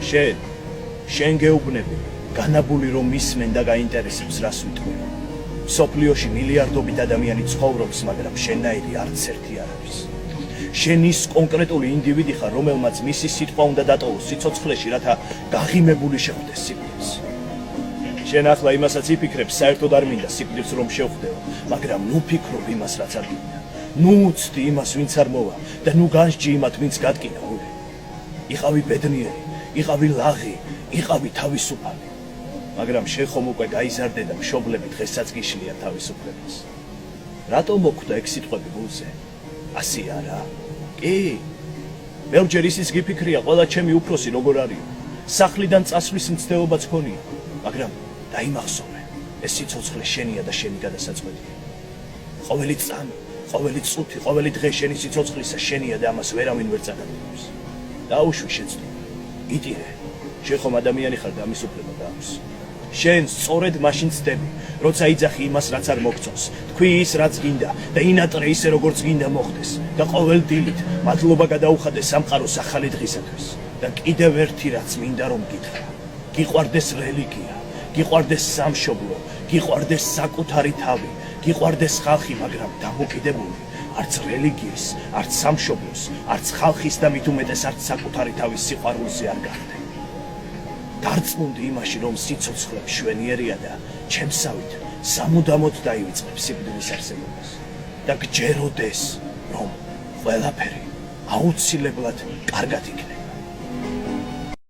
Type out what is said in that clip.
შენ გეუბნები, განაბული რომ მისმენ და გაინტერესებს რას ვიტყვი. სოფლიოში მილიარდობით ადამიანი ცხოვრობს, მაგრამ შენნაირი არც ერთი არ არის. შენ ის კონკრეტული ინდივიდი ხარ, რომელმაც მისი სიტყვა უნდა დატოვოს სიცოცხლეში, რათა გაღიმებული შეხვდეს სიკვდილს. შენ ახლა იმასაც იფიქრებ, საერთოდ არ მინდა სიკვდილს რომ შევხვდეო, მაგრამ ნუ ფიქრობ იმას, რაც არ გინდა. ნუ უცდი იმას, ვინც არ მოვა და ნუ განსჯი იმათ, ვინც გატკინა. იყავი ბედნიერი, იყავი ლაღი, იყავი თავისუფალი. მაგრამ შენ ხომ უკვე გაიზარდე და მშობლები დღესაც გიშლიან თავისუფლებას. რატომ მოხვდა ეგ სიტყვები გულზე? ასე არა? კი. ბევრჯერ ისიც გიფიქრია, ყველა ჩემი უფროსი როგორ არის. სახლიდან წასვლის მცდელობაც ქონია, მაგრამ დაიმახსოვრე, ეს სიცოცხლე შენია და შენი გადასაწყვეტია. ყოველი წამი, ყოველი წუთი, ყოველი დღე შენი სიცოცხლისა შენია და ამას ვერავინ ვერ წაგაგებს. დაუშვი შეცდომა. იტირე, შენ ხომ ადამიანი ხარ და ამის უფლება გააქვს. შენ სწორედ მაშინ ცდები, როცა იძახი იმას, რაც არ მოგწონს, თქვი ის, რაც გინდა და ინატრე ისე, როგორც გინდა მოხდეს და ყოველ დილით მადლობა გადაუხადე სამყაროს ახალი დღისათვის. და კიდევ ერთი რაც მინდა რომ გითხრა, გიყვარდეს რელიგია, გიყვარდეს სამშობლო, გიყვარდეს საკუთარი თავი, გიყვარდეს ხალხი, მაგრამ დამოკიდებული არც რელიგიის, არც სამშობლოს, არც ხალხის და მით უმეტეს არც საკუთარი თავის სიყვარულზე არ გახდე. დარწმუნდი იმაში, რომ სიცოცხლე მშვენიერია და ჩემსავით სამუდამოდ დაივიწყებ სიკვდილის არსებობას და გჯეროდეს, რომ ყველაფერი აუცილებლად კარგად იქნება.